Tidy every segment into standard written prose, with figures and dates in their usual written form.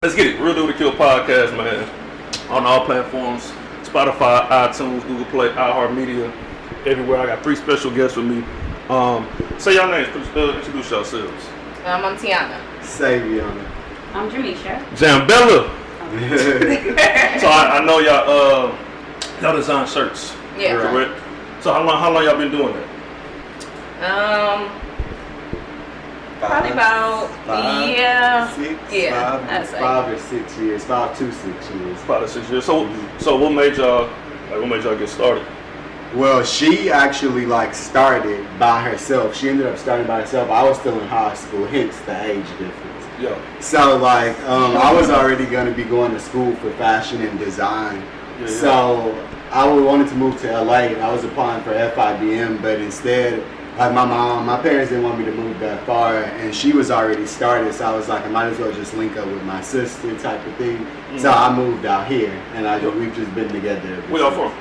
Let's get it. Real Do the Kill podcast, man. On all platforms. Spotify, iTunes, Google Play, iHeartMedia. Everywhere. I got 3 special guests with me. Say y'all names. Introduce yourselves. I'm Tiana. Savion. I'm Jamisha. Jambella. So I know y'all design shirts. Yeah. Correct? So how long y'all been doing that? Probably about 5 or 6 years. 5 to 6 years. 5 to 6 years. So what made y'all get started? Well, she actually started by herself. She ended up starting by herself. I was still in high school, hence the age difference. Yeah. So I was already gonna be going to school for fashion and design. Yeah. So I wanted to move to LA and I was applying for FIBM, but instead, my parents didn't want me to move that far, and she was already started, so I was like, I might as well just link up with my sister type of thing. Mm-hmm. So I moved out here, and we've just been together. Where y'all from?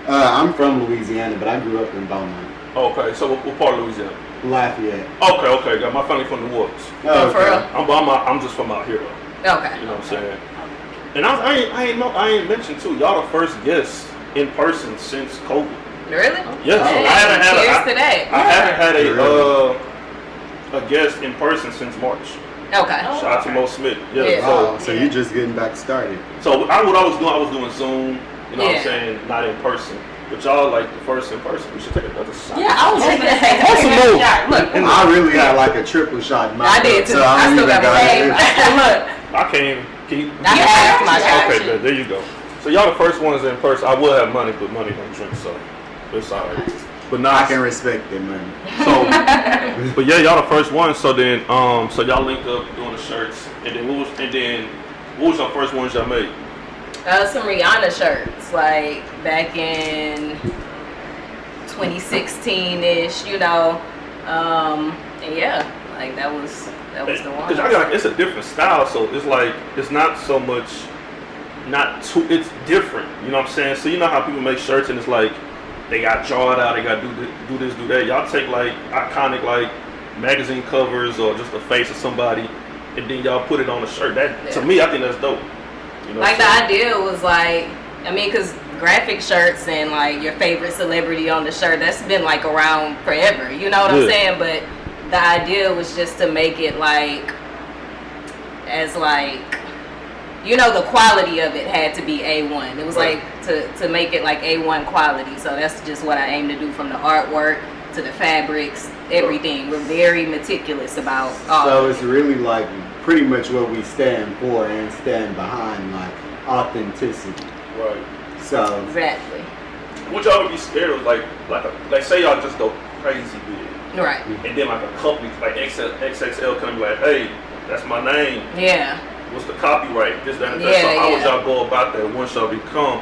I'm from Louisiana, but I grew up in Beaumont. Okay, so what part of Louisiana? Lafayette. Okay. Got my family from the Woods. Oh, for real? I'm just from out here though. Okay. You know what I'm saying? And I ain't mentioned too. Y'all the first guests in person since COVID. Really? Yes. Hey, I haven't had a guest in person since March. Okay. Shout out to Mo Smith. Yeah. So you're just getting back started. So what I was doing Zoom. You know what I'm saying? Not in person. But y'all the first in person. We should take another shot. Yeah, I was just gonna say What's the move? Look, I really had a triple shot in my I did too. so I still got my look. I can't keep. I have my shot. Okay, good. There you go. So y'all the first ones in person. I will have money, but money don't drink, so it's alright. But now I can respect it, man. So, but yeah, y'all the first ones. So then, so y'all linked up doing the shirts, and then what was your first ones y'all made? Some Rihanna shirts, back in 2016-ish, and yeah, that was the one. Cause y'all got it's a different style, so it's not so much, it's different. You know what I'm saying? So you know how people make shirts and it's they got jawed out, they got do this, do that. Y'all take iconic magazine covers or just the face of somebody, and then y'all put it on a shirt. To me, I think that's dope. You know the idea was because graphic shirts and your favorite celebrity on the shirt, that's been around forever. You know what I'm saying? But the idea was just to make it the quality of it had to be A1. It was to make it A1 quality. So that's just what I aim to do, from the artwork to the fabrics, everything. We're very meticulous about all So of it's it. really pretty much what we stand for and stand behind, authenticity. Right. So Exactly. Would y'all be scared of say y'all just go crazy big, Right. and then a company XXL come hey, that's my name. Yeah. What's the copyright? This, that, and that. Yeah, So how would yeah. y'all go about that once y'all become,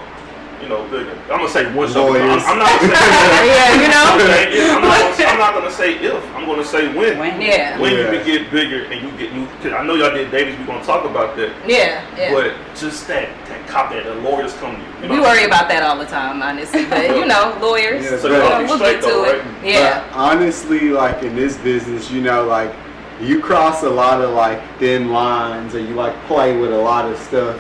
bigger? I'm gonna say once y'all become. Lawyers. I'm not gonna say Yeah, I'm not gonna say if. I'm gonna say when. Yeah. When you can get bigger and cause I know y'all did Davies. We gonna talk about that. Yeah. But just that copy that the lawyers come to you. We worry about that all the time, honestly. But lawyers. Yeah, So y'all be we'll straight get to though, it. right? Yeah. But honestly, in this business, you cross a lot of thin lines, or you play with a lot of stuff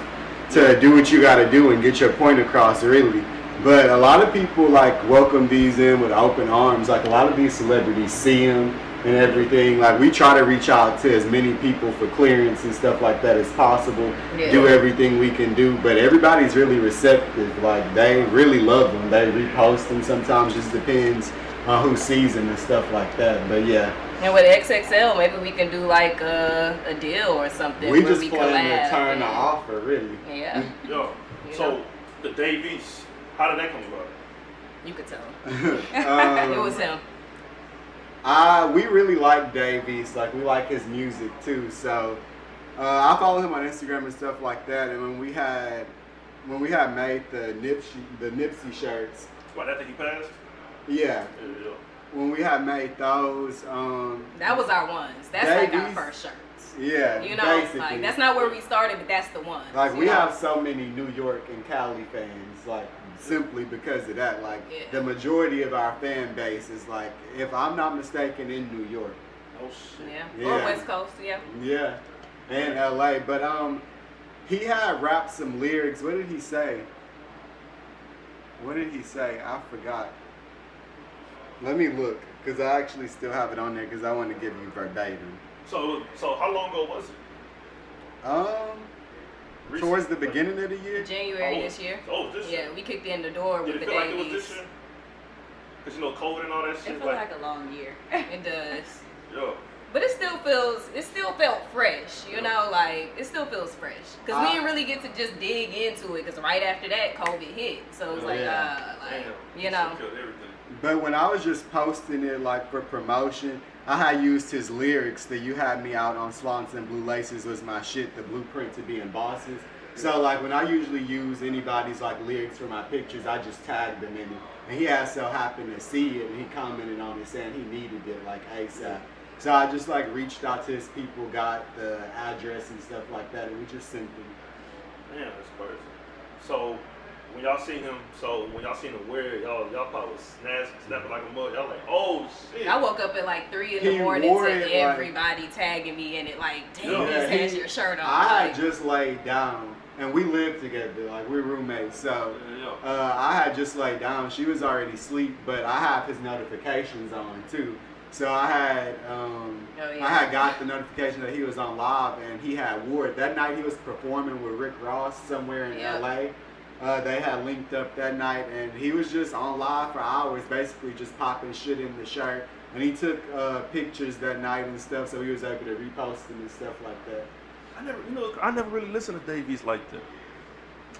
to do what you got to do and get your point across, really. But a lot of people welcome these in with open arms. A lot of these celebrities see them and everything. We try to reach out to as many people for clearance and stuff like that as possible. Yeah. Do everything we can do, but everybody's really receptive. They really love them. They repost them sometimes. Just depends on who sees them and stuff like that. But yeah. And with XXL, maybe we can do a deal or something. We where just plan to turn the offer, really. Yeah. Yo, so the Davies, how did that come about? You could tell. Um, It was him. We really like Davies. We like his music too. So I follow him on Instagram and stuff like that. And when we had made the Nipsey shirts. What, that thing he passed? Yeah. Yeah. When we had made those, That was our ones. That's our Davies. first shirts. yeah, basically. That's not where we started, but that's the one. We have so many New York and Cali fans, simply because of that. The majority of our fan base is if I'm not mistaken, in New York. Oh shit. Yeah. Yeah. Or West Coast, yeah. Yeah, and LA. But He had rapped some lyrics. What did he say? I forgot. Let me look, because I actually still have it on there, because I want to give you verbatim. So how long ago was it? Recent? Towards the beginning of the year? January this year. Oh, this year? Yeah, we kicked in the door Did with it the feel like it was babies. this year? Because, COVID and all that It shit? feels like a long year. It does. Yeah. But it still felt fresh, you know, like, it still feels fresh. Because we didn't really get to just dig into it, because right after that, COVID hit. So it was like, Damn. you know. Killed everything. But when I was just posting it like for promotion, I had used his lyrics that you had me out on Slants and Blue Laces was my shit, the blueprint to being bosses. So like when I usually use anybody's like lyrics for my pictures, I just tag them in it. And he had so happened to see it and he commented on it saying he needed it like ASAP. So I just like reached out to his people, got the address and stuff like that, and we just sent them. Man, that's crazy. So when y'all seen him wear it, y'all probably was snapping like a mug. Y'all like, oh shit. I woke up at like 3 in He the morning wore to it, like- everybody tagging me in it, like, damn, Yeah, he has your shirt on. I Like, had just laid down, and we lived together, like we're roommates. So Yeah. I had just laid down. She was already asleep, but I have his notifications on too. So I had I had got the notification that he was on live, and he had wore it that night. He was performing with Rick Ross somewhere in LA. They had linked up that night, and he was just on live for hours, basically just popping shit in the shirt. And he took pictures that night and stuff, so he was able to repost them and stuff like that. I never really listened to Davies like that.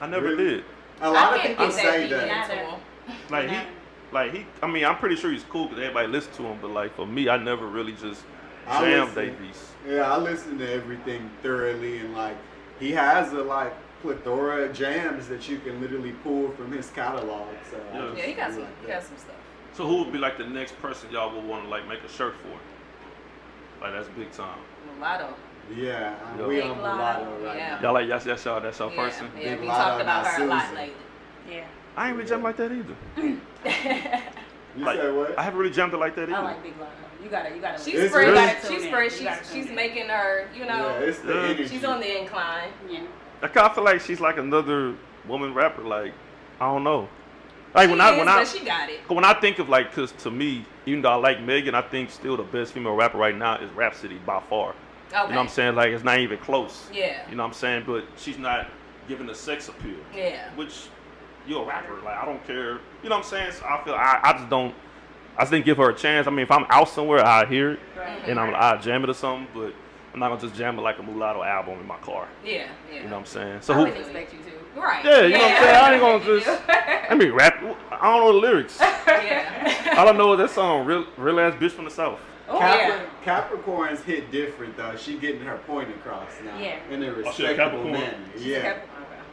I never Really? did. A lot of I people can't get say that that. deep into him. Like I mean, I'm pretty sure he's cool because everybody listens to him, but like for me, I never really just I jam listen- Davies. Yeah, I listen to everything thoroughly, and like he has a like plethora of jams that you can literally pull from his catalog. So I Yeah. just Yeah, he got do some, like he that. got some stuff. So who would be like the next person y'all would want to like make a shirt for? Like that's big time. Mulatto. Yeah, Yo. we Big on Mulatto, mulatto right yeah. now. Y'all like that's y'all Yeah, person. yeah, Big we Lotto, talked about not her a lot Susan. lately. Yeah. I ain't really jam like that either. You Like, say what? I haven't really jammed it like that either. I like Big Lotto. You gotta. She's It's fresh. really- She's fresh. She's making her, you know, Yeah, it's the Yeah. energy. she's on the incline. Yeah. I kind of feel like she's like another woman rapper. Like I don't know. Like But she got it. when I think of like, cause to me, even though I like Megan, I think still the best female rapper right now is Rhapsody by far. Okay. You know what I'm saying? Like it's not even close. Yeah. You know what I'm saying? But she's not giving the sex appeal. Yeah. Which you're a rapper. Like I don't care. You know what I'm saying? So I feel I just don't. I just didn't give her a chance. I mean, if I'm out somewhere, I hear it Right. and I jam it or something. But I'm not gonna just jam it like a Mulatto album in my car. Yeah. Yeah. You know what I'm saying? So I who? wouldn't expect you to. Right. Yeah, you know what I'm saying? I ain't gonna just. I mean, rap. I don't know the lyrics. Yeah. All I know is that song, real ass bitch from the south. Oh yeah. Capricorns hit different though. She getting her point across now. Yeah. In a she a respectable Capricorn? manner. Yeah,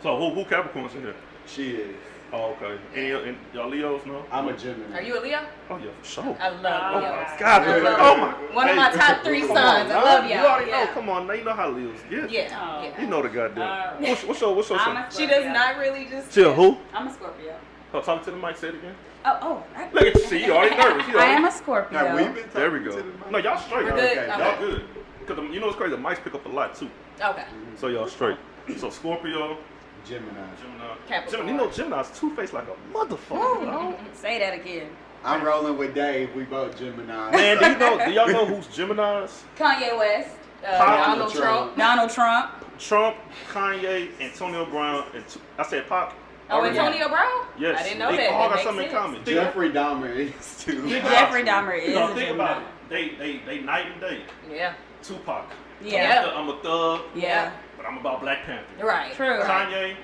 So who Capricorn's in here? she is. Oh, okay. Any y'all Leos? No. I'm a Gemini. Are you a Leo? Oh yeah, for sure. I Oh love Leo. my God! I love Oh it. my! One of my top 3 Come sons. on, I now. love You y'all. already know. Yeah. Come on, now you know how Leos get. Yeah. You Yeah. know the goddamn. Alright. What's your I'm son? a She does Scorpio. not really just. Chill. Who? I'm a Scorpio. Oh, talk to the mic. Say it again. Oh. Look at you. See, you already nervous. You I already- am a Scorpio. Have we been talking There we to go. the mic? No, y'all straight. We're good? Okay. Y'all good. Cause you know what's crazy? The mics pick up a lot too. Okay. So y'all straight. So Scorpio, Gemini. Gemini. Capricorn. You know Gemini's two-faced like a motherfucker. dog. Say that again. I'm rolling with Dave. We both Gemini. Man, do y'all know who's Gemini's? Kanye West. Donald Trump. Donald Trump. Trump, Kanye, Antonio Brown, and I said Pac. Oh, Antonio Brown? Yes. I didn't know they that. all That got makes something in sense. common. Jeffrey Dahmer is too. Jeffrey Dahmer is a Think about Gemini. it. They night and day. Yeah. Tupac. Yeah. I'm a thug, Yeah. but I'm about Black Panther. Right. True. Kanye,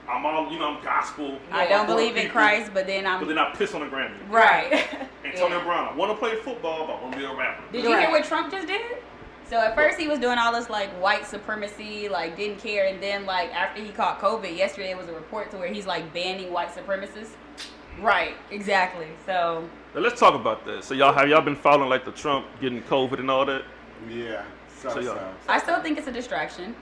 I'm all, I'm gospel. I don't believe in people, Christ, but then But I'm then I piss on the Grammy. right. Antonio Yeah. Brown, I want to play football, but I want to be a rapper. Did you hear what Trump just did? So at first he was doing all this like white supremacy, like didn't care, and then like after he caught COVID, yesterday was a report to where he's like banning white supremacists. Right, exactly. So Now let's talk about that. So have y'all been following like the Trump getting COVID and all that? Yeah. So y'all- I still think it's a distraction.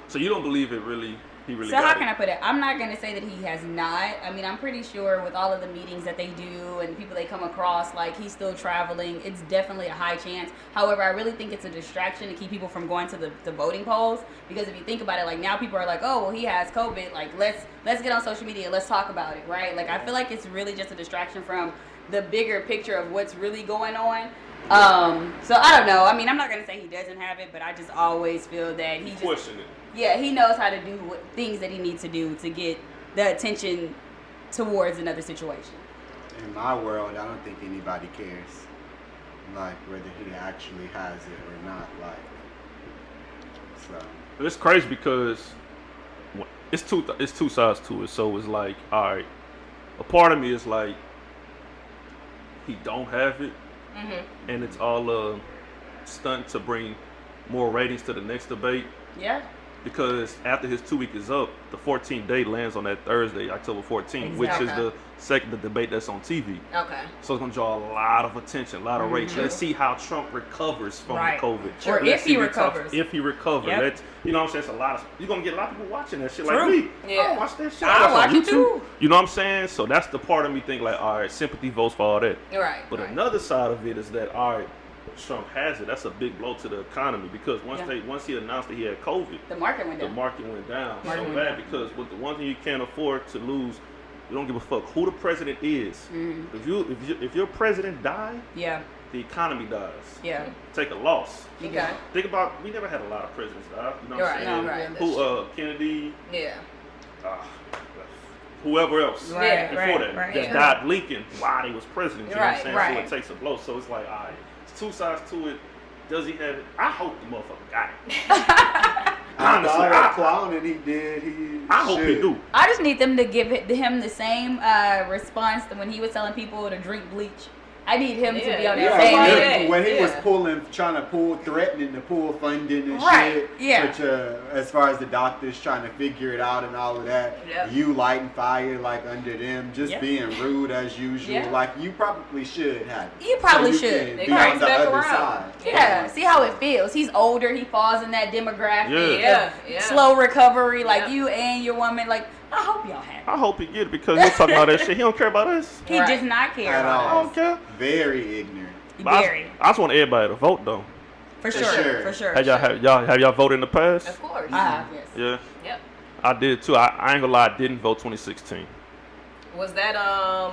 So you don't believe it really? He really. So got how it. can I put it? I'm not gonna say that he has not. I mean, I'm pretty sure with all of the meetings that they do and people they come across, like he's still traveling. It's definitely a high chance. However, I really think it's a distraction to keep people from going to the voting polls, because if you think about it, like now people are like, oh, well, he has COVID. Like let's get on social media, let's talk about it, right? Like I feel like it's really just a distraction from the bigger picture of what's really going on. So I don't know. I mean, I'm not gonna say he doesn't have it, but I just always feel that he just Question it. yeah, he knows how to do things that he needs to do to get the attention towards another situation. In my world, I don't think anybody cares, like whether he actually has it or not. Like, so It's crazy because it's two sides to it. So it's like, all right, a part of me is like, he don't have it, and it's all a stunt to bring more ratings to the next debate. Yeah. Because after his 2 week is up, the 14th day lands on that Thursday, October 14th, which is Exactly. the debate that's on TV. Okay. So it's going to draw a lot of attention, a lot of ratings. Let's see how Trump recovers from Right. the COVID. Or Let's if see he what talks- recovers. If he recovers. Yep. That's, you know what I'm saying? It's a lot of, you're going to get a lot of people watching that shit True. like me. Yeah. I watch that shit. I That's on watch it YouTube. too. You know what I'm saying? So that's the part of me think like, all right, sympathy votes for all that. Right. But right. another side of it is that, all right, Trump has it. That's a big blow to the economy because once he announced that he had COVID, The market went the down. market went down Market so went bad down. because with the one thing you can't afford to lose, you don't give a fuck who the president is. If your president died, Yeah. the economy dies. Yeah. Take a loss. Okay. Think about, we never had a lot of presidents die. You know what Right, I'm saying? no, right. Who? Kennedy. Yeah. Whoever else Right, before that right. that Yeah. died Lincoln while he was president. You know what I'm Right, saying? right. So it takes a blow. So it's like, all right, it's two sides to it. Does he have it? I hope the motherfucker got it. after all that Honestly, clowning he did, I hope he should. do. I just need them to give him the same response to when he was telling people to drink bleach. I need him to be on that Yeah, same Right. end. when he was Yeah. threatening to pull funding and Right, shit. yeah. Which, as far as the doctors trying to figure it out and all of that, Yep. you lighting fire like under them, just Yep. being rude as usual. Yeah. Like you probably should have it. You probably so should. Can They be bring on the back other around. side. Yeah, see how it feels. He's older. He falls in that demographic. Yeah. Yeah. Slow recovery, like Yeah. you and your woman. Like I hope y'all have. I hope he get it because he'll talk about that shit. He don't care about us. He Right. does not care At I about all. don't care. Very ignorant. us. But Very, I just want everybody to vote though. for For sure, sure. for sure. Have y'all voted in the past? Of course. I have, yes. Yeah, Yep. I did too. I ain't gonna lie, I didn't vote 2016. Was that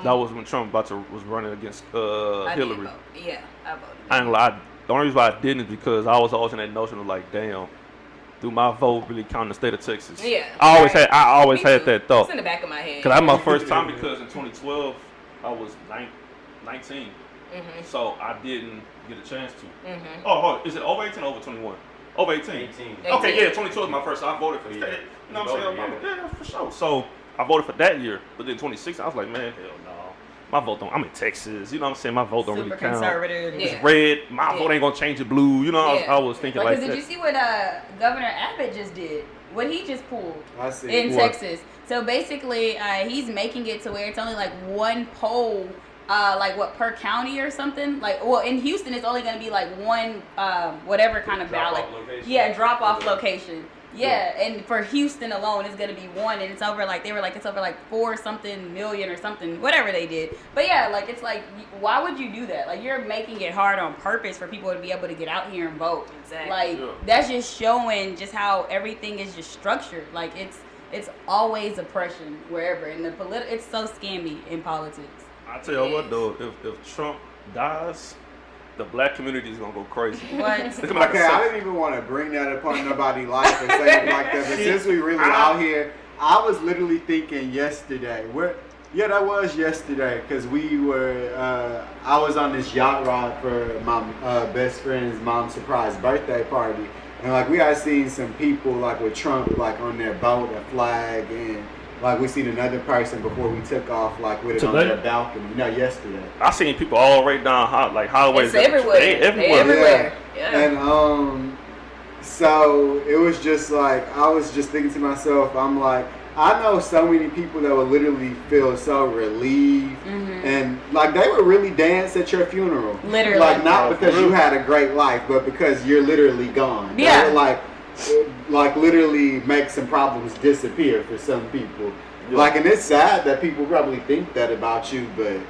That was when Trump was running against I did Hillary. vote. Yeah, I voted. I ain't gonna lie. The only reason why I didn't is because I was always in that notion of like, damn, do my vote really count in the state of Texas? Yeah, I always right. had Me too. that thought. It's in the back of my head. Cause that was my first time because in 2012 I was 19, Mhm. so I didn't get a chance to. Mhm. Oh, is it over 18 or over 21? Over 18. 18. Okay, 18. yeah, 22 was my first time. I voted for Yeah. that. You know You what I'm voted, saying? Yeah, for sure. So I voted for that year, but then 2016 I was like, man, hell no. My vote don't. I'm in Texas. You know what I'm saying? My vote don't Super really count. conservative. Yeah. It's red. My Yeah. vote ain't gonna change it blue. You know, Yeah. I was thinking like Because that. did you see what Governor Abbott just did? What he just pulled I see. in What? Texas. So basically, he's making it to where it's only like one poll, like what per county or something. Like, well, in Houston, it's only going to be like one, whatever kind of Drop-off ballot. location. Yeah, drop off Okay. location. Yeah, and for Houston alone, it's gonna be one, and it's over like they were like it's over like 4 something million or something, whatever they did. But yeah, like it's like, why would you do that? Like you're making it hard on purpose for people to be able to get out here and vote. Exactly. Like Yeah. that's just showing just how everything is just structured. Like it's always oppression wherever, and the it's so scammy in politics. I tell you what though, if Trump dies, the black community is gonna go crazy. What? It's gonna be like Okay, a I sex- didn't even want to bring that upon nobody's life and say it like that, but since we really out here, I was literally thinking yesterday. Yeah, that was yesterday because we were. I was on this yacht ride for my best friend's mom's surprise birthday party, and like we had seen some people like with Trump like on their boat, a flag, and like we seen another person before we took off like with it on Today? their balcony. No, yesterday. I seen people all right down like highways. It's everywhere. They everywhere. Everywhere. Yeah. And so it was just like I was just thinking to myself, I'm like, I know so many people that would literally feel so relieved, and like they would really dance at your funeral. Literally. like not Oh, because for you real? had a great life, but because you're literally gone. Yeah. They were like, like literally make some problems disappear for some people. Yeah. Like, and it's sad that people probably think that about you, but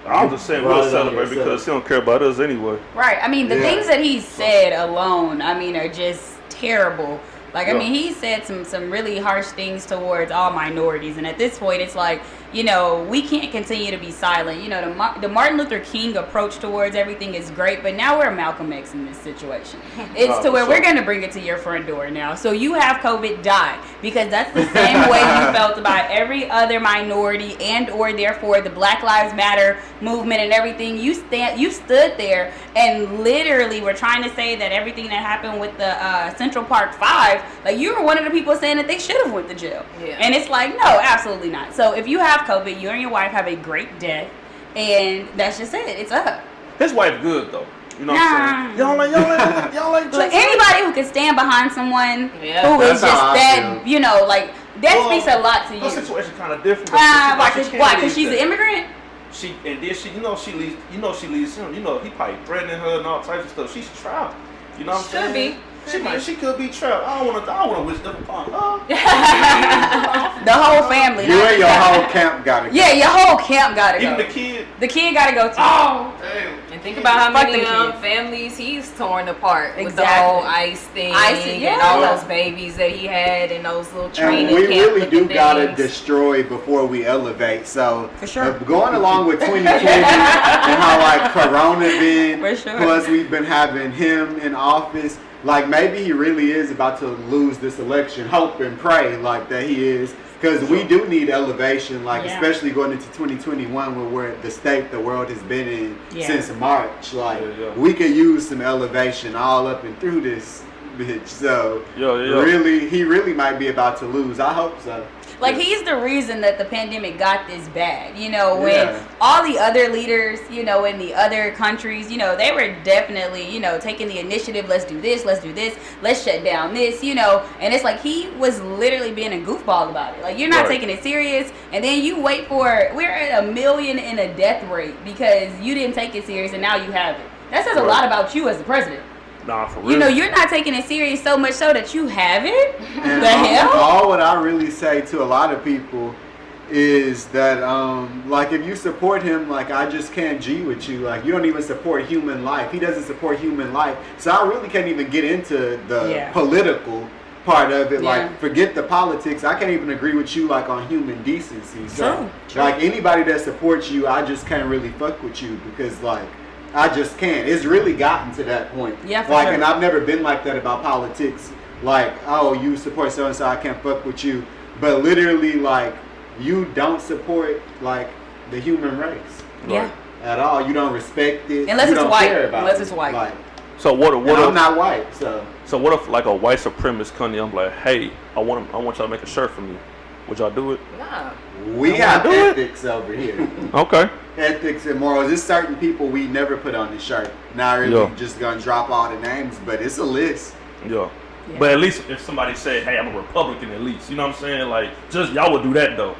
I'm just saying we'll celebrate because he don't care about us anyway. Right. I mean, the things that he said alone, I mean, are just terrible. Like, I mean, he said some really harsh things towards all minorities. And at this point, it's like, you know, we can't continue to be silent. You know, the Martin Luther King approach towards everything is great, but now we're Malcolm X in this situation. It's to where we're going to bring it to your front door now. So you have COVID, die. Because that's the same way you felt about every other minority and or therefore the Black Lives Matter movement and everything. You stood there and literally were trying to say that everything that happened with the Central Park 5, like you were one of the people saying that they should have went to jail. Yeah. And it's like, no, absolutely not. So if you have COVID, you and your wife have a great death, and that's just it. It's up. His wife good though. You know what I'm saying? Y'all ain't like anybody who can stand behind someone who is just that, you know, like that speaks a lot to you. Her situation kind of different. Why? Because she's an immigrant. She leaves him. You know, he probably threatening her and all types of stuff. She's trapped. You know what I'm saying? Should be. She could be trapped. I don't want to wish them upon her. The whole family. You and your whole camp gotta go. Yeah, your whole camp gotta go. Even the kid. The kid gotta go too. Oh, damn. And think about how many families he's torn apart with the whole ICE thing and all those babies that he had and those little training camp. And we really do gotta destroy before we elevate. So for sure. Going along with 2020 and how like Corona been, plus we've been having him in office. Like maybe he really is about to lose this election. Hope and pray like that he is, because we do need elevation. Like especially going into 2021, where the state the world has been in since March. Like we could use some elevation all up and through this bitch. So really, he really might be about to lose. I hope so. Like, he's the reason that the pandemic got this bad. You know, when all the other leaders, you know, in the other countries, you know, they were definitely, you know, taking the initiative. Let's do this. Let's shut down this, you know. And it's like he was literally being a goofball about it. Like, you're not taking it serious. And then you wait for, we're at 1 million in a death rate because you didn't take it serious and now you have it. That says a lot about you as the president. Nah, for real. You know, you're not taking it serious so much so that you have it. And the hell? All what I really say to a lot of people is that, like, if you support him, like, I just can't G with you. Like, you don't even support human life. He doesn't support human life. So I really can't even get into the political part of it. Like, forget the politics. I can't even agree with you, like, on human decency. So, like, anybody that supports you, I just can't really fuck with you because, like, I just can't. It's really gotten to that point. Yeah, for sure. And I've never been like that about politics. Like, oh, you support so and so, I can't fuck with you. But literally, like, you don't support like the human race. Yeah. At all. You don't respect it. Unless it's white. Unless it's white. Like, so what if I'm not white, so what if like a white supremacist come to I'm like, hey, I want y'all to make a shirt for me. Would y'all do it? Nah. We have ethics over here. Okay. Ethics and morals. There's certain people we never put on the shirt. Not really just gonna drop all the names, but it's a list. Yeah. But at least if somebody said, hey, I'm a Republican at least. You know what I'm saying? Like, just y'all would do that though.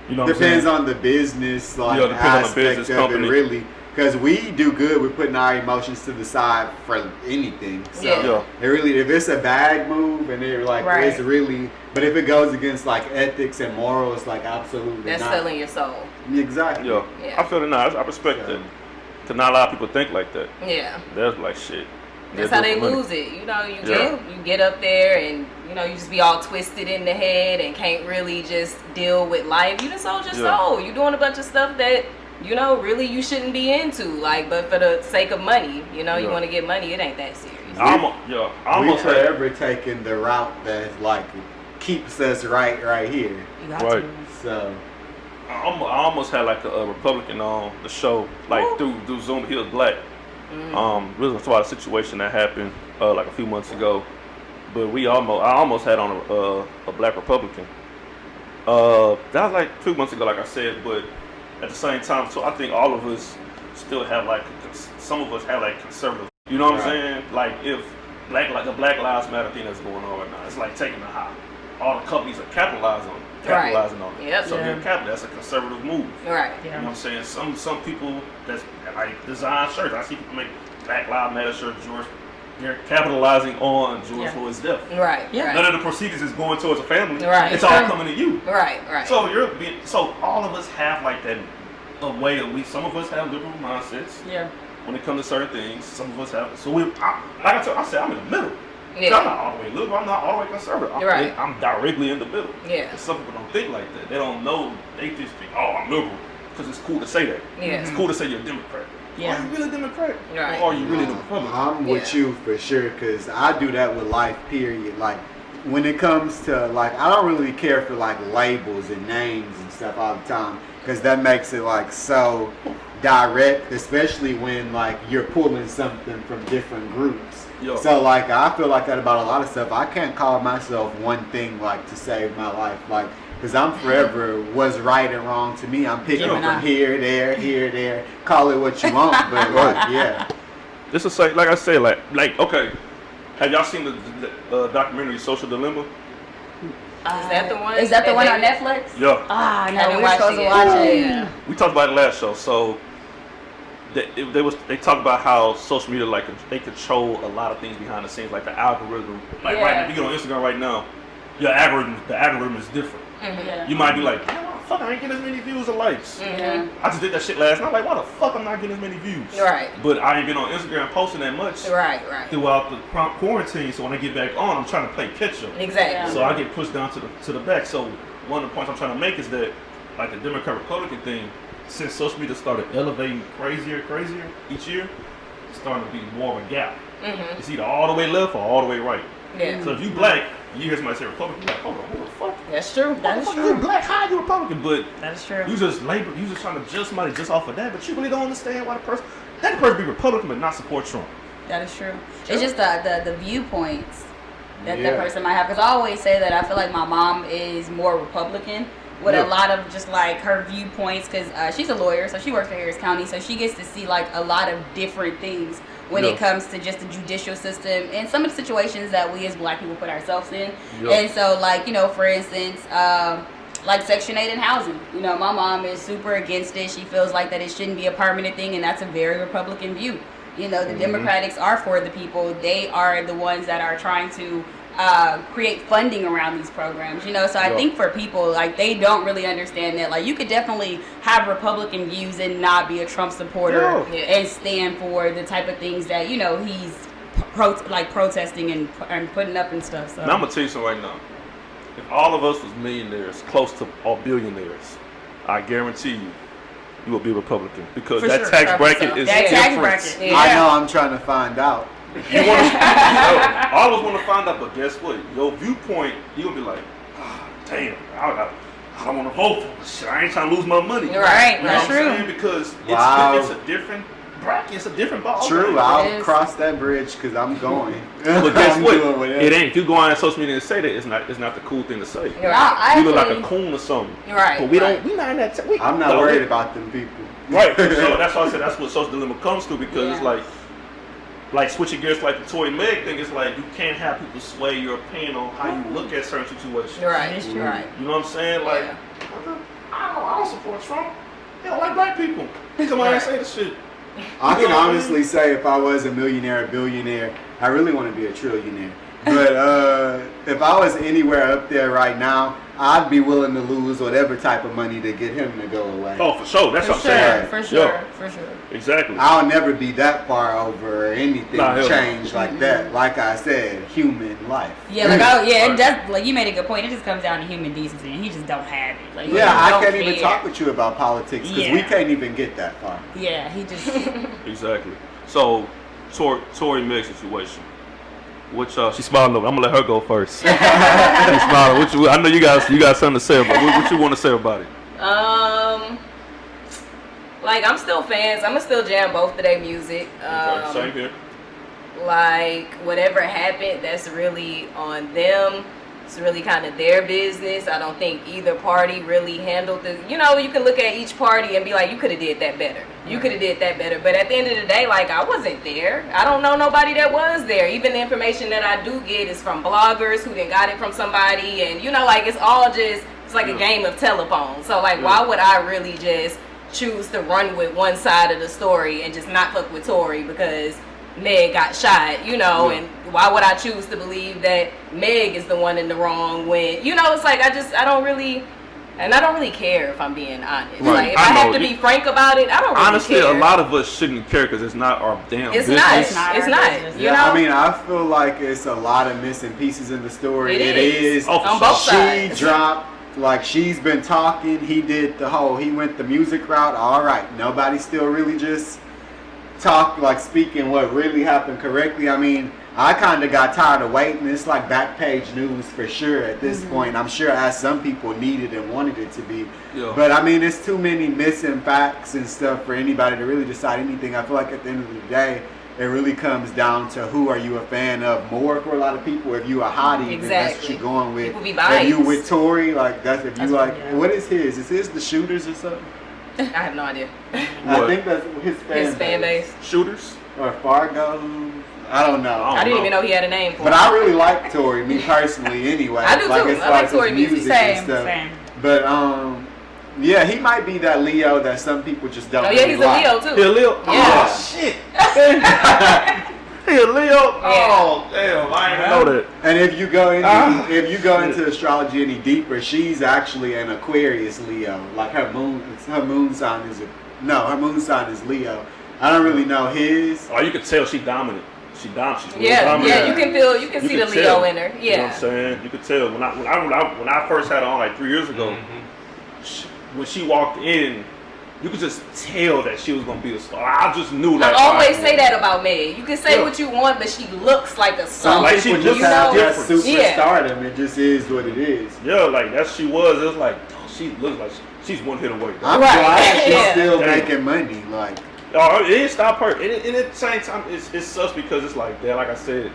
You know what depends I'm saying? on the business, like depends aspect on the business of company. it, really. Because we do good with putting our emotions to the side for anything. So it really, if it's a bad move and they're like, it's really, but if it goes against like ethics and morals, like absolutely that's not. selling your soul. Exactly. I feel it now. I respect that. Because not a lot of people think like that. Yeah. That's like shit. That's how they lose it. You know, you get up there and, you know, you just be all twisted in the head and can't really just deal with life. You just sold your soul. You doing a bunch of stuff that, you know, really you shouldn't be into, like, but for the sake of money, you know, you want to get money, it ain't that serious. We've forever taken the route that, like, keeps us right here. You got to. So, I almost had, like, a Republican on the show, like, through Zoom. He was black. Really was about a situation that happened, like, a few months ago. But I almost had on a black Republican. That was, like, 2 months ago, like I said, but at the same time, so I think all of us still have like, some of us have like conservative. You know what I'm saying? Like if the Black Lives Matter thing that's going on right now, it's like taking a high. All the companies are capitalizing on it. Yep. So that's a conservative move. Right. You know what I'm saying? Some people that's like design shirts. I see people make Black Lives Matter shirts, George they're capitalizing on George Floyd's death. Right. Yeah. Right. None of the proceedings is going towards a family. Right. It's all coming to you. Right. Right. So all of us have like that a way that some of us have liberal mindsets. Yeah. When it comes to certain things, some of us have. So like I said, I'm in the middle. Yeah. I'm not all the way liberal. I'm not all the way conservative. I'm directly in the middle. Yeah. Some people don't think like that. They don't know. They just think, oh, I'm liberal, because it's cool to say that. Yeah. It's cool to say you're a Democrat. Yeah. Are you really Democrat? Right. Or are you really the Republican? I'm with you for sure, because I do that with life, period. Like, when it comes to, like, I don't really care for, like, labels and names and stuff all the time, because that makes it, like, so direct, especially when, like, you're pulling something from different groups. Yo. So, like, I feel like that about a lot of stuff. I can't call myself one thing, like, to save my life. Like, because I'm forever what's right and wrong to me. I'm picking from here, there. Call it what you want, but like, yeah. This is like I said, like okay. Have y'all seen the documentary Social Dilemma? Is that the one? Is that the one on Netflix? Yeah. Ah, no, Haven't we're watched supposed it to watch yet. it. Yeah. We talked about it last show. So they talk about how social media, like, they control a lot of things behind the scenes, like the algorithm. Like right now, if you get on Instagram right now, the algorithm is different. Mm-hmm. Yeah. You might be like, damn, why the fuck I ain't getting as many views or likes? Mm-hmm. I just did that shit last night. Like, why the fuck I'm not getting as many views? Right. But I ain't been on Instagram posting that much Right. throughout the quarantine. So when I get back on, I'm trying to play catch up. Exactly. Yeah. So I get pushed down to the back. So one of the points I'm trying to make is that, like, the Democrat-Republican thing, since social media started elevating crazier each year, it's starting to be more of a gap. Mm-hmm. It's either all the way left or all the way right. Yeah. So if you black, you hear somebody say Republican, you're like, hold on, who the fuck? That's true. That is You true. black, how you Republican? But That is true. you just trying to judge somebody just off of that, but you really don't understand why that person be Republican but not support Trump. That is true. It's just the viewpoints that that person might have. Because I always say that I feel like my mom is more Republican with a lot of just like her viewpoints, because she's a lawyer, so she works for Harris County, so she gets to see like a lot of different things when it comes to just the judicial system and some of the situations that we as black people put ourselves in. And so, like, you know, for instance, like Section 8 in housing. You know, my mom is super against it. She feels like that it shouldn't be a permanent thing, and that's a very Republican view. You know, the Democrats are for the people. They are the ones that are trying to create funding around these programs, you know. So I think for people, like, they don't really understand that, like, you could definitely have Republican views and not be a Trump supporter and stand for the type of things that, you know, he's protesting and putting up and stuff. So Now I'm gonna tell you something right now. If all of us was millionaires, close to all billionaires, I guarantee you will be Republican, because For that sure. tax bracket is That different. tax bracket. Yeah. I know, I'm trying to find out. I always want to find out, but guess what? Your viewpoint, you're gonna be like, damn, I don't want to vote for this shit. I ain't trying to lose my money. Right, You know that's what I'm true. saying? Because it's a different bracket. It's a different ball. True, game. I'll cross that bridge because I'm going. But guess I'm what? doing whatever. It ain't. If you go on social media and say that, it's not the cool thing to say. Right. You look like a coon or something. Right. But we not in that. I'm not worried about them people. Right. So that's why I said that's what social dilemma comes to, because it's like switching gears, like the Tory Meg thing. It's like you can't have people sway your opinion on how you look at certain situations. Right. true. Right. You know what I'm saying? Like, I don't support Trump. They don't like black people. Come on and say this shit. I can honestly say if I was a millionaire or billionaire, I really want to be a trillionaire. But if I was anywhere up there right now, I'd be willing to lose whatever type of money to get him to go away. Oh, for sure. That's what I'm saying. For sure. Yeah. For sure. Exactly. I'll never be that far over anything Nah, hell no. change like that. Like I said, human life. Yeah, it does. Like, you made a good point. It just comes down to human decency, and he just don't have it. Like, Yeah, I don't can't even care. talk with you about politics because we can't even get that far. Yeah, he just. Exactly. So, Tory Meg situation. Which she's smiling over. I'm gonna let her go first. She's smiling. I know you got something to say about what you want to say about it. Like, I'm still fans. I'm gonna still jam both of their music. Okay, same here. Like, whatever happened, that's really on them. It's really kind of their business. I don't think either party really handled the, you know, you can look at each party and be like, you could have did that better. You could have did that better. But at the end of the day, like, I wasn't there. I don't know nobody that was there. Even the information that I do get is from bloggers who then got it from somebody. And, you know, like, it's all just, it's like a game of telephone. So, like, why would I really just choose to run with one side of the story and just not fuck with Tory? Because Meg got shot, you know, and why would I choose to believe that Meg is the one in the wrong when, you know, it's like I don't really care if I'm being honest. Right. Like if I have to be frank about it, I don't really honestly, care. a lot of us shouldn't care because it's not our damn It's business. not. It's not. You know? I mean, I feel like it's a lot of missing pieces in the story. It is. Oh, on both sides. She dropped, like, she's been talking. He went the music route. All right. Nobody still really just speaking what really happened correctly. I mean, I kind of got tired of waiting. It's like back page news for sure at this point. I'm sure as some people needed and wanted it to be. Yeah. But I mean, it's too many missing facts and stuff for anybody to really decide anything. I feel like at the end of the day, it really comes down to who are you a fan of more for a lot of people. If you a hottie, then that's what you're going with. People be biased. If you with Tory, like that's if you That's like, what- what is his? Is his the Shooters or something? I have no idea. I think that's his Fan base. Shooters? Or Fargo. I don't know. I didn't even know he had a name for But it. I really like Tory, me personally. Anyway, I do too. as I far like as his Tory music. and Same, stuff. same. But yeah, he might be that Leo that some people just don't. Oh yeah, really he's a like. Leo too. Yeah, Leo. Yeah. Oh, shit. Hey, Leo. Oh, damn. I didn't know that. And if you go into astrology any deeper, she's actually an Aquarius Leo. Like her moon sign is her moon sign is Leo. I don't really know his. Oh, you can tell she dominant. She's real Yeah, dominant. yeah, you can see the Leo tell. in her. You know what I'm Yeah. saying? You could tell. When I first had her on like 3 years ago, when she walked in, you could just tell that she was gonna be a star. I just knew. I Like, always all right, say that about Meg. You can say what you want, but she looks like a Some star. Like she people just looks have that different. superstardom. It just is what it is. Yeah, like that she was. It was like, oh, she looks like she's one hit away. I'm Right. glad she's Yeah. still Damn. making money. Like, Oh, it didn't stop her. And at the same time, it sucks because it's like that. Like I said,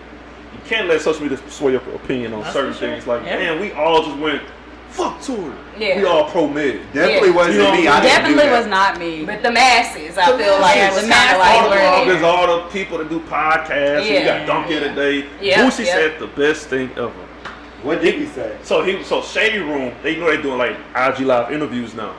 you can't let social media sway your opinion on That's certain for sure. things. Like, Yeah. man, we all just went, fuck Tory. Yeah. We all pro-med. definitely Yeah. wasn't You know, me. I didn't do Definitely that. was not me. But the masses, I feel like it was The kind masses. of like All the where it bloggers, is. all the people that do podcasts. Yeah. You got Donkey today. Yeah, Boosie yeah. said the best thing ever. What did he say? So Shady Room, they know they're doing like IG live interviews now.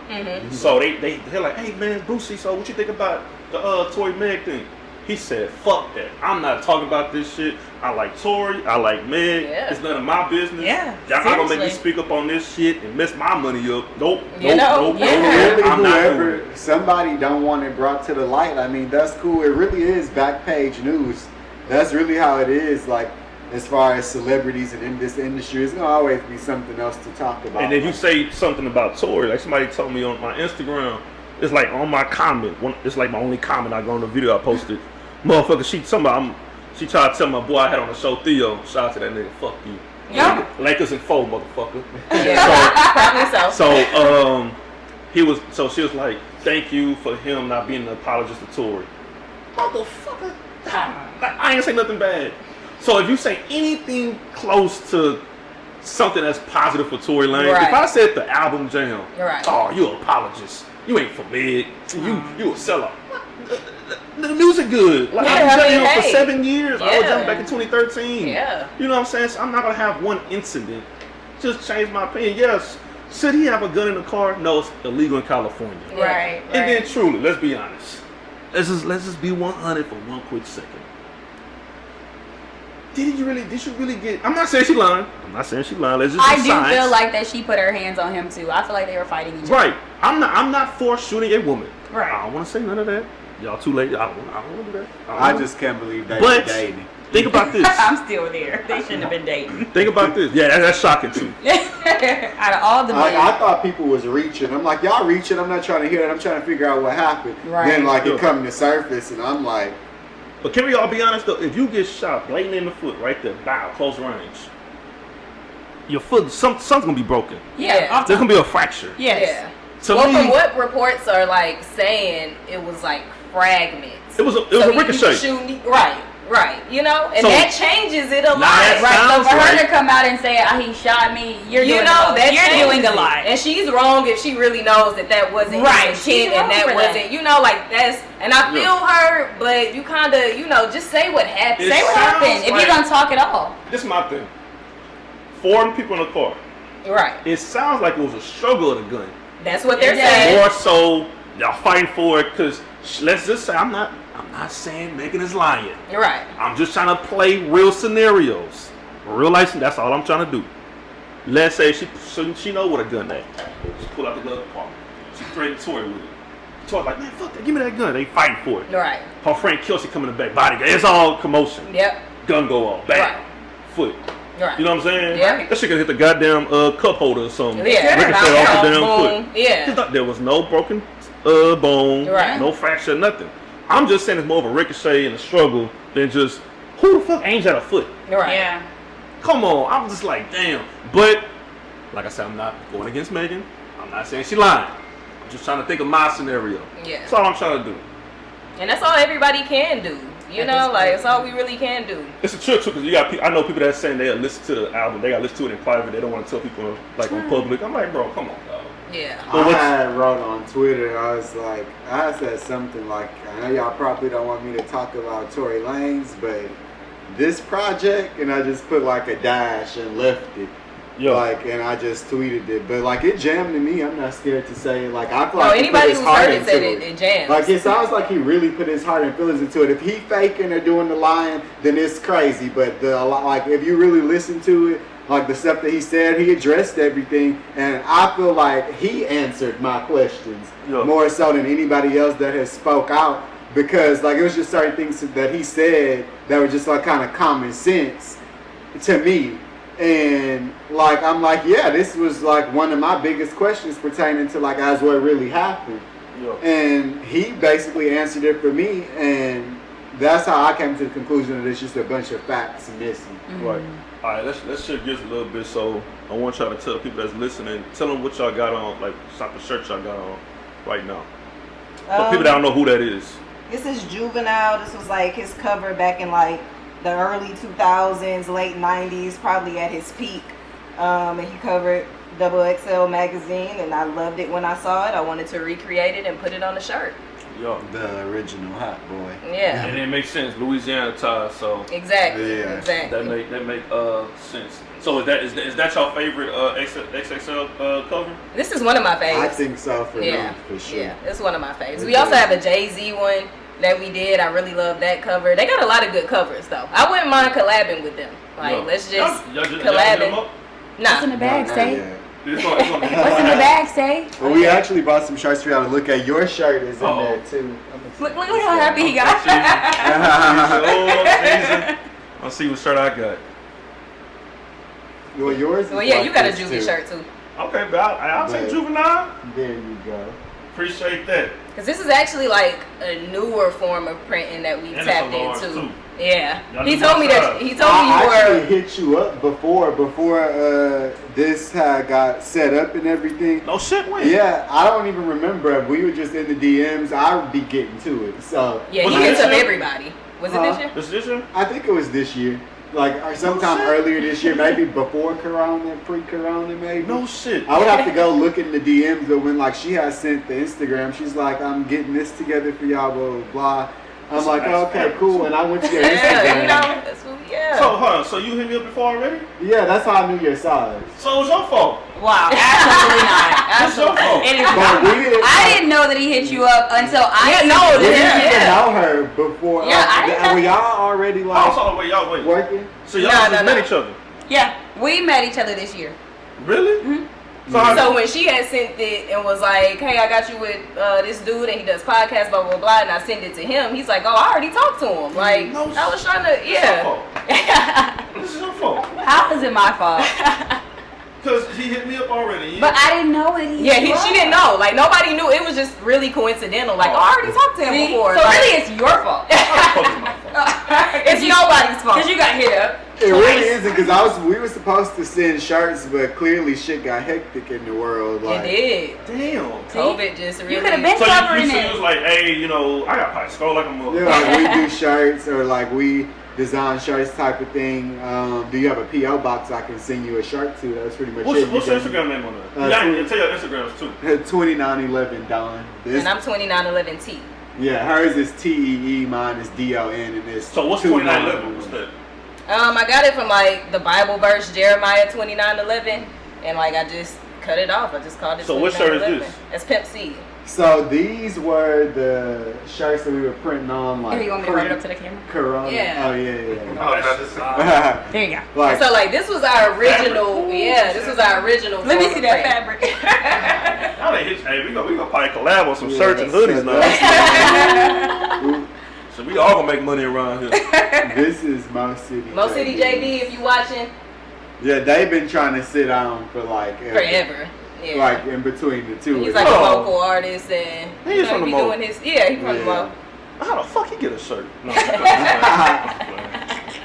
So they're like, hey man, Boosie, so what you think about the Tory Meg thing? He said, fuck that. I'm not talking about this shit. I like Tory, I like Meg. Yeah. It's none of my business. Yeah, Y'all not gonna make me seriously. speak up on this shit and mess my money up. Nope. You know, yeah. Really, I'm not doing whoever, it. somebody don't want it brought to the light. I mean, that's cool. It really is back page news. That's really how it is. Like, as far as celebrities and in this industry, it's gonna always be something else to talk about. And if you say something about Tory, like somebody told me on my Instagram, it's like on my comment. It's like my only comment I go on the video I posted. Motherfucker, she tried to tell my boy I had on the show Theo. Shout out to that nigga. Fuck you. Yeah. Lakers in 4, motherfucker. Probably so. So she was like, thank you for him not being an apologist to Tory. Motherfucker. I ain't say nothing bad. So if you say anything close to something that's positive for Tory Lanez, Right. if I said the album jam, Right. oh, you an apologist. You ain't for Meg. You a sellout. The music good. Like Yeah, I was I mean, jamming for hey. 7 years. I was Yeah. jamming back in 2013. Yeah. You know what I'm saying? So I'm not gonna have one incident just change my opinion. Yes. Should he have a gun in the car? No, it's illegal in California. Right. And then truly, let's be honest. Let's just be 100 for one quick second. Did you really get? I'm not saying she lying. Let's just I be do science. feel like that she put her hands on him too. I feel like they were fighting each other. Right. I'm not for shooting a woman. Right. I don't want to say none of that. Y'all too late. I don't want to do that. I just can't believe they But were dating. think about this. I'm still there. They shouldn't have been dating. Think about this. Yeah, that's shocking too. Out of all the men. I thought people was reaching. I'm like, y'all reaching. I'm not trying to hear that. I'm trying to figure out what happened. Right. Then like Yeah. it come to surface, and I'm like, But can we all be honest though? If you get shot blatant in the foot right there, bow, close range, your foot, something's gonna be broken. yeah. There's gonna be a fracture. Yes. Yeah. To Well, me, from what reports are like saying, it was like fragments. it was a So he ricochet. was shooting, right. You know, and So- that changes it a lot. that Right. So sounds for her like- to come out and say, he shot me, you're You doing know, a that You're changes doing a it. lot. And she's wrong if she really knows that wasn't Right. his She's intent and wrong that for that. wasn't, you know, like that's, and I feel her, but you kind of, you know, just say what happened. It Say what sounds happened. If like- you're gonna talk at all. This is my thing. 4 people in the car. Right. It sounds like it was a struggle of the gun. That's what they're Yeah. saying. More so, y'all fighting for it because let's just say I'm not I'm not saying Megan is lying. Right. I'm just trying to play real scenarios. Real life, that's all I'm trying to do. Let's say she know what a gun is. She pull out the glove compartment. She threatened Tory with it. Tory like, man, fuck that, give me that gun. They fighting for it. Right. Her friend Kelsey come in the back, bodyguard. It's all commotion. Yep. Gun go off, bang, Right. foot. Right. You know what I'm saying? Yeah. That shit could hit the goddamn cup holder or something. Yeah. Ricochet off the damn Boom. foot. Yeah. There was no broken bone, Right. no fracture, nothing. I'm just saying it's more of a ricochet and a struggle than just who the fuck aims at a foot. Right. Yeah. Come on, I'm just like, damn. But like I said, I'm not going against Megan. I'm not saying she lying. I'm just trying to think of my scenario. Yeah. That's all I'm trying to do. And that's all everybody can do. You know, like it's all we really can do. It's a trip too, because you got. I know people that saying they'll listen to the album. They got to listen to it in private. They don't want to tell people like on public. I'm like, bro, come on, dog. Yeah. I had wrote on Twitter, I was like, I said something like, I know y'all probably don't want me to talk about Tory Lanez, but this project, and I just put like a dash and left it. Yeah. Like, and I just tweeted it, but like it jammed to me. I'm not scared to say it. Like I feel No, like he put anybody his who's heart heard it into said it. it jams. Like it sounds like he really put his heart and feelings into it. If he faking or doing the lying, then it's crazy. But like if you really listen to it, like the stuff that he said, he addressed everything, and I feel like he answered my questions more so than anybody else that has spoke out. Because like it was just certain things that he said that were just like kind of common sense to me. And like I'm like, yeah, this was like one of my biggest questions pertaining to like as what really happened. Yeah. And he basically answered it for me, and that's how I came to the conclusion that it's just a bunch of facts missing. Right. All right, let's shift gears a little bit. So I want y'all to tell people that's listening, tell them what y'all got on, like the shirt y'all got on right now. For people that don't know who that is. This is Juvenile. This was like his cover back in like the early 2000s, late 90s, probably at his peak. And he covered XXL magazine, and I loved it when I saw it. I wanted to recreate it and put it on the shirt. Yeah. The original Hot Boy. Yeah. And it makes sense, Louisiana ties, so Exactly. Yeah. Exactly. that make sense. So is that your favorite XXL cover? This is one of my faves. I think so for Yeah. them, for sure. Yeah, it's one of my faves. We also have a Jay-Z one that we did. I really love that cover. They got a lot of good covers though. I wouldn't mind collabing with them. Like, let's just collab. What's in Nah. the bag, say? Yeah. What's in the bag, say? Well, we actually bought some shirts for y'all to look at. Your shirt is in there too. Look how happy he got. I'll see what shirt I got. Well, yours is Well, yeah, like you got a this, Juvie too. shirt too. Okay, but I'll take Right. Juvenile. There you go. Appreciate that. Cause this is actually like a newer form of printing that we And it's tapped a large, into. too. Yeah, Y'all he do told me both that. sides. He told me I you actually were. hit you up before this had got set up and everything. No shit, when? Yeah, I don't even remember. We were just in the DMs. I would be getting to it. So Yeah, Was he it hits this up year? everybody. Was it Huh? this year? This edition? I think it was this year. Like or sometime shit. earlier this year, maybe before Corona, pre-Corona, maybe. No shit. I would have to go look in the DMs, but when like she had sent the Instagram, she's like, "I'm getting this together for y'all," blah blah blah. I'm like, nice. "Okay, cool," and I went to your Yeah, Instagram. you know, that's what, yeah. So, hold on. So you hit me up before already? Yeah, that's how I knew your size. So it was your fault. Wow, absolutely not. It's your fault. It is But we didn't. I didn't know that he hit you up until I Yeah, sent no, you We this. didn't even Yeah. know her before. Yeah, I didn't know. Were y'all already Oh, like so wait, y'all wait. working? So y'all No, just no, met no. each other? Yeah, we met each other this year. Really? Mhm. So, how, So when she had sent it and was like, "Hey, I got you with this dude and he does podcasts, blah blah blah," and I sent it to him, he's like, "Oh, I already talked to him." Like, No I was trying to, It's your yeah. fault. This is your fault. How is it my fault? Because he hit me up already. But I didn't know it. Yeah, she didn't know. Like nobody knew. It was just really coincidental. Like, oh, I already talked to him See? before. So Like, really, it's your fault. it's nobody's fault. Because you got hit up. It really isn't because we were supposed to send shirts, but clearly shit got hectic in the world. Like, It did. Damn. COVID just really. You could have been So covering you it. was like, hey, you know, I got probably skull like a mother. Yeah, like we do shirts or like we design shirts type of thing. Do you have a PO box I can send you a shirt to? That's pretty much it. What's your Instagram name on that? Yeah, tell your Instagrams too. 2911 Don. And I'm 2911T. Yeah, hers is TEE, mine is DON, and it's So what's 2911? What's that? I got it from like the Bible verse Jeremiah 29:11, and like I just cut it off. I just called it. So what shirt is 2911. this? It's Pimp C. So these were the shirts that we were printing on, like. Here, you want me to write it up to the camera? Corona. Yeah. Oh yeah. Oh, that's the side. There you go. Like, So like this was our original. Yeah, this was our original. Let me see that print. fabric. Now they hit. Hey, we gonna probably collab on some yeah, shirts and hoodies now. now. So we all gonna make money around here. This is Mo City. Mo City JB, if you watching. Yeah, they've been trying to sit down for like Forever. Yeah. Like in between the two. He's like a local artist and He is from the be Mo. doing his. Yeah, he from the Mo. How the fuck he get a shirt? No,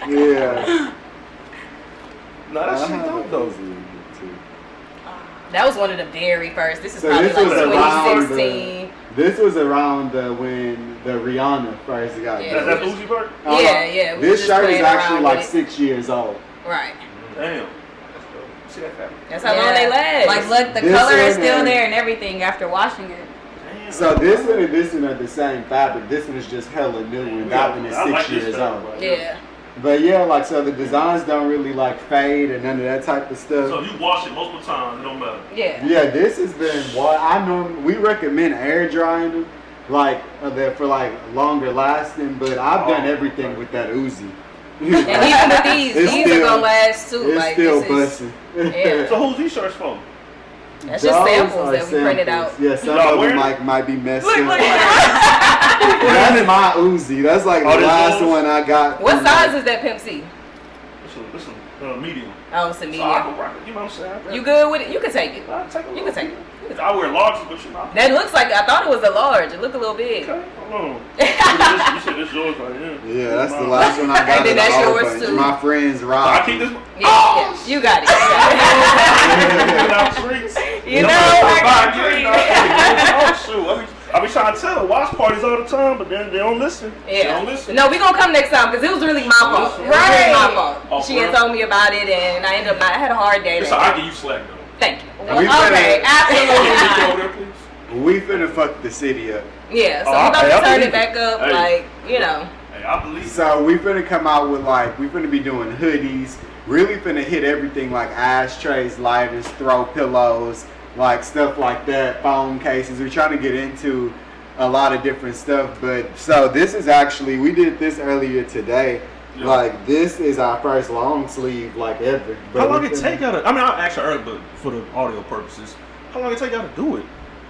Yeah. no, that shit dope though. That was one of the very first. This is So probably this was like around 2016. This was around when the Rihanna first got Yeah. That's released. Uzi Vert? Yeah. We This was just shirt is playing actually around like with it. 6 years old. Right. Damn. See that fabric? That's how long they last. Like, look, the This color is one still has- there and everything after washing it. Damn. So this one and this one are the same fabric. This one is just hella new and that one is I like 6 this years fabric old. right here. Yeah. But yeah, like so the designs don't really like fade and none of that type of stuff. So if you wash it multiple times, it don't matter. Yeah. Yeah, this has been we recommend air drying them like for like longer lasting, but I've done everything with that Uzi. And even with these, It's these still- are gonna last too. It's Like still this is, busting. Yeah. So who's these shirts for? that's just Those samples are that we printed out. samples. Yeah, some Y'all of them wearing like might be messed Look, up. look. That's my Uzi. That's like Oh, the this last yours? one I got. What from, size like- is that Pimp C? This is medium. Oh, it's a So I medium. can rock it. You know what I'm saying? You good with it? You can take it. I'll take a You little can take bit. it. I wear larges, but you know. That looks like I thought it was a large. It looked a little big. Okay, hold on. You said this yours right here. Yeah, that's the Mine. last one I got. And then in that's the whole yours bunch. too. My friends So I rock. keep this one. Yeah, you got it. Get out the streets. You know, I I got Oh shoot! I be trying to tell them watch parties all the time, but then they don't listen. They Yeah. don't listen. No, we gonna come next time because it was really my fault. It was Right. really my fault. Oh, She for had real? told me about it, and I ended up I had a hard day. So that I day. give you slack though. Thank you. We Okay, finna- absolutely Can you not. over there, please? We finna fuck the city up. Yeah, so Oh, we about hey, to I turn believe it back up, Hey. like you know. Hey, I believe. So we finna come out with like we finna be doing hoodies. Really finna hit everything like ashtrays, lighters, throw pillows, like stuff like that. Phone cases. We're trying to get into a lot of different stuff. But so this is actually we did this earlier today. Yeah. Like this is our first long sleeve like ever. But How long we it finna- take y'all to? I mean, I'll ask you earlier, but for the audio purposes, how long it take y'all to do it?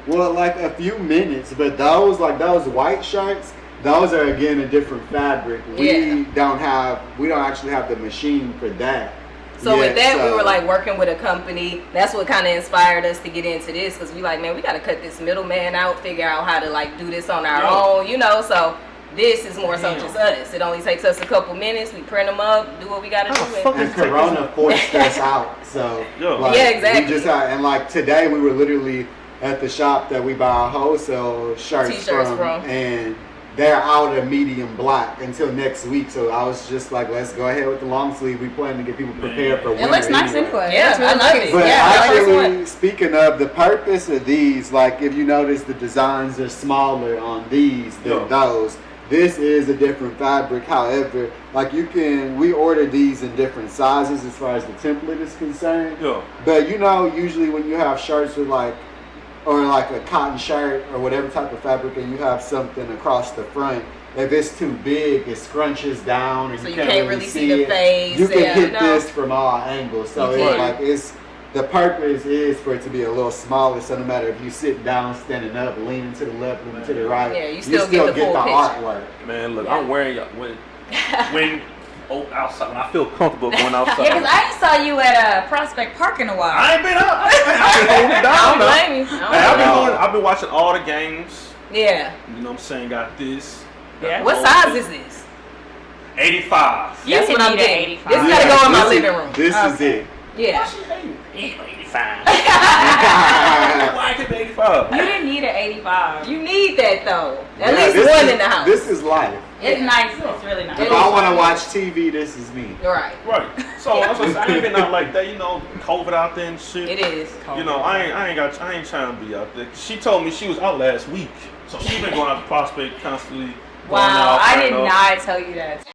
Well, like a few minutes, but those white shirts, those are again a different fabric. We Yeah. don't actually have the machine for that. So with yet, that, we so- were like working with a company. That's what kind of inspired us to get into this, because we like, man, we got to cut this middleman out, figure out how to like do this on our Yeah. own, you know. So this is more so Damn. just us. It only takes us a couple minutes. We print them up, do what we got to How do. the fuck and Corona forced us out. So Yeah. like, Yeah, exactly. We just had, and like today we were literally at the shop that we buy wholesale shirts T-shirts from. and they're out of medium black until next week. So I was just like, let's go ahead with the long sleeve. We plan to get people prepared for winter. It looks nice anyway. anyway. Yeah, It's really I love nice. it. But Yeah, the first actually, speaking of the purpose of these, like if you notice the designs are smaller on these than Yeah. those. This is a different fabric. However, like we order these in different sizes as far as the template is concerned. Yeah. But you know, usually when you have shirts with like a cotton shirt or whatever type of fabric and you have something across the front, if it's too big, it scrunches down and So you you can't really see the it. face. You can yeah, hit no. this from all angles. So You it's can. like the purpose is for it to be a little smaller. So no matter if you sit down, standing up, leaning to the left, leaning to the right, Yeah, you still get the full picture. artwork. Man, look, Yeah. I'm wearing y'all when outside when I feel comfortable going outside. Yeah, because I ain't saw you at Prospect Park in a while. I ain't been up. I've been holding it I down. don't blame you. I don't Hey, blame I've been watching all the games. you. Yeah. You know what I'm saying? Got this. Yeah. What size is this? 85. You That's can what I'm need an getting. 85. This gotta go in my this living is- room. This is it. Yeah. 85. Why could 85? You didn't need an 85. You need that though. At Yeah, least this one is- in the house. This is life. It's nice. It's really nice. If It I is. want to watch TV, this is me. Right. Right. So that's what I'm saying. I ain't been out like that. You know, COVID out there and shit. It is. You know, I ain't trying to be out there. She told me she was out last week, so she been going out to Prospect constantly. going Wow, out, I you did know. not tell you that.